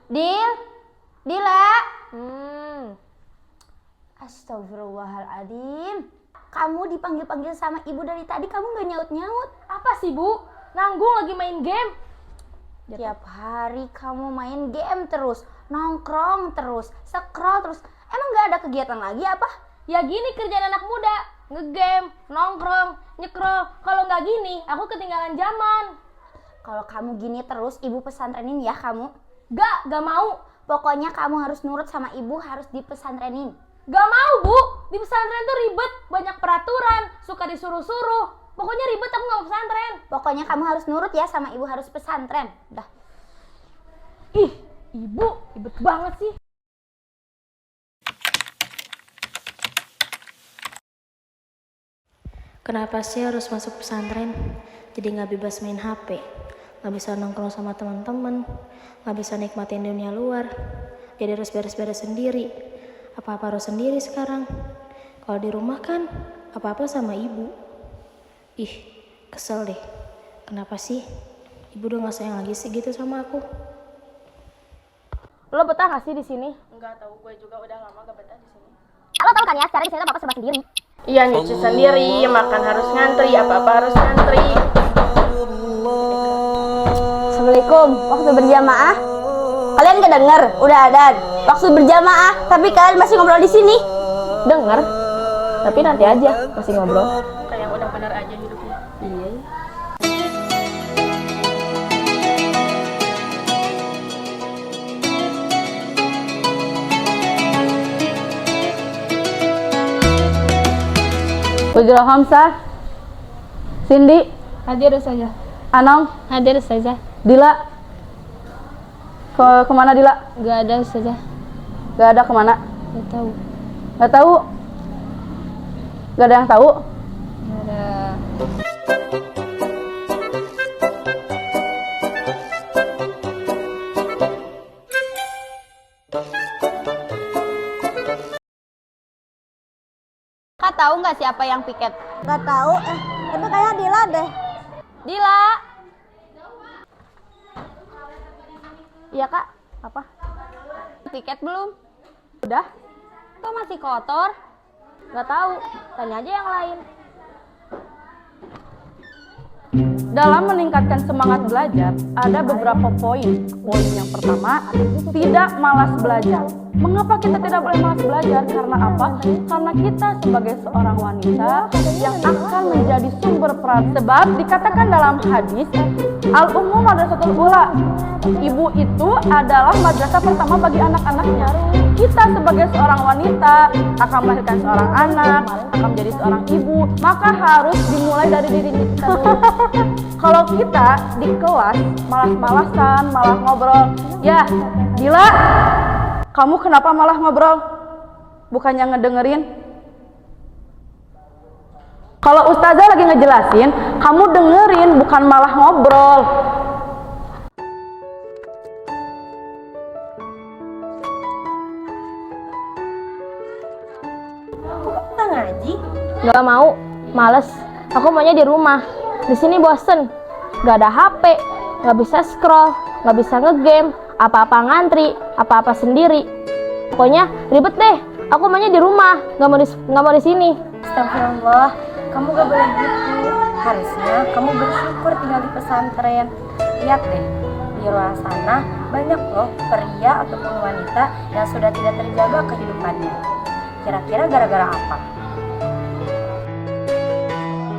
Dil, Dila. Astagfirullahaladzim. Kamu dipanggil-panggil sama ibu dari tadi, kamu gak nyaut-nyaut. Apa sih, Bu? Nanggung lagi main game. Tiap hari kamu main game terus, nongkrong terus, scroll terus. Emang gak ada kegiatan lagi apa? Ya gini kerjaan anak muda. Ngegame, nongkrong, nyekrol. Kalau nggak gini, aku ketinggalan zaman. Kalau kamu gini terus, ibu pesantrenin ya kamu. Gak mau. Pokoknya kamu harus nurut sama ibu, harus dipesantrenin. Gak mau, Bu. Di pesantren tuh ribet, banyak peraturan, suka disuruh-suruh. Pokoknya ribet, aku gak mau pesantren. Pokoknya kamu harus nurut ya sama ibu, harus pesantren. Udah. Ih, ibu ribet banget sih. Kenapa sih harus masuk pesantren? Jadi gak bebas main HP, gak bisa nongkrong sama teman-teman, gak bisa nikmatin dunia luar. Jadi harus beres-beres sendiri. Apa-apa harus sendiri sekarang. Kalau di rumah kan apa-apa sama ibu. Ih, kesel deh. Kenapa sih ibu udah gak sayang lagi sih gitu sama aku? Lo betah gak sih di sini? Enggak tahu, gue juga udah lama gak betah di sini. Lo tau kan ya, sekarang di sini bapak serba sendiri. Iya, nyuci sendiri, makan harus ngantri, apa-apa harus ngantri. Assalamualaikum. Waktu berjamaah kalian gak denger? Udah adzan. Waktu berjamaah tapi kalian masih ngobrol di sini. Dengar, tapi nanti aja masih ngobrol. Kayak udah benar aja hidupnya. Iya. Ujra Hamzah, Cindy, Hadir saja. Anong, Hadir saja. Dila. Kemana Dila? Gak ada saja. Gak ada kemana? Gak tahu. Gak tahu. Gak ada yang tahu. Gak ada. Kak tahu nggak siapa yang piket? Gak tahu, tapi kayak Dila deh. Dila. Iya kak. Apa? Piket belum? Udah. Kok masih kotor? Gak tahu. Tanya aja yang lain. Dalam meningkatkan semangat belajar, ada beberapa poin. Poin yang pertama, tidak malas belajar. Mengapa kita tidak boleh malas belajar? Karena apa? Karena kita sebagai seorang wanita yang akan menjadi sumber peran. Sebab dikatakan dalam hadis, Al-Ummu Madrasatul Ula. Ibu itu adalah madrasah pertama bagi anak-anaknya. Kita sebagai seorang wanita akan melahirkan seorang anak, akan menjadi seorang ibu, maka harus dimulai dari diri kita dulu. Kalau kita di kelas malas-malasan, malah ngobrol, ya Dila, kamu kenapa malah ngobrol? Bukannya ngedengerin? Kalau ustazah lagi ngejelasin, kamu dengerin, bukan malah ngobrol. Kita ngaji? Gak mau, males. Aku maunya di rumah. Di sini bosen. Gak ada HP, gak bisa scroll, gak bisa ngegame, apa-apa ngantri, apa-apa sendiri. Pokoknya ribet deh. Aku maunya di rumah, gak mau di sini. Astagfirullah, kamu gak boleh gitu. Harusnya kamu bersyukur tinggal di pesantren. Lihat deh, di luar sana banyak loh pria ataupun wanita yang sudah tidak terjaga kehidupannya. Kira-kira gara-gara apa?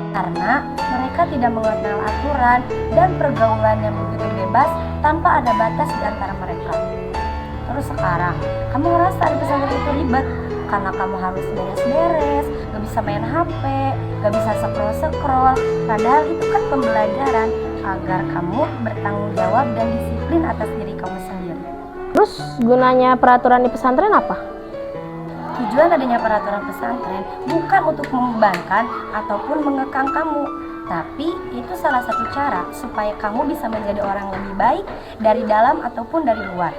Karena mereka tidak mengenal aturan dan pergaulan yang begitu bebas tanpa ada batas di antara mereka. Terus sekarang, kamu ngerasa di pesantren itu ribet karena kamu harus beres-beres, gak bisa main HP, gak bisa scroll-scroll. Padahal itu kan pembelajaran agar kamu bertanggung jawab dan disiplin atas diri kamu sendiri. Terus gunanya peraturan di pesantren apa? Tujuan adanya peraturan pesantren bukan untuk membebankan ataupun mengekang kamu, tapi itu salah satu cara supaya kamu bisa menjadi orang lebih baik dari dalam ataupun dari luar.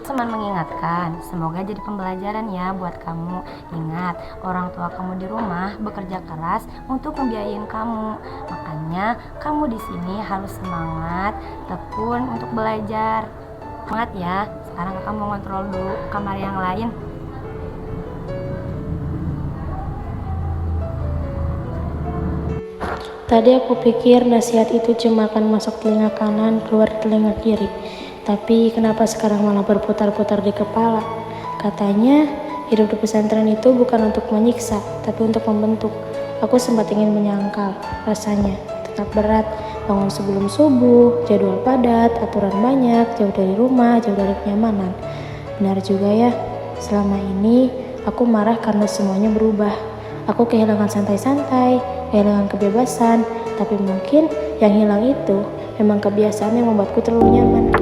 Cuman mengingatkan, semoga jadi pembelajaran ya buat kamu. Ingat, orang tua kamu di rumah bekerja keras untuk membiayain kamu. Makanya kamu di sini harus semangat, tekun untuk belajar. Semangat ya. Sekarang kakak mau ngontrol dulu kamar yang lain. Tadi aku pikir nasihat itu cuma akan masuk telinga kanan, keluar telinga kiri. Tapi kenapa sekarang malah berputar-putar di kepala? Katanya, hidup di pesantren itu bukan untuk menyiksa, tapi untuk membentuk. Aku sempat ingin menyangkal, rasanya tetap berat. Bangun sebelum subuh, jadwal padat, aturan banyak, jauh dari rumah, jauh dari kenyamanan. Benar juga ya, selama ini aku marah karena semuanya berubah. Aku kehilangan santai-santai, kehilangan kebebasan, tapi mungkin yang hilang itu memang kebiasaan yang membuatku terlalu nyaman.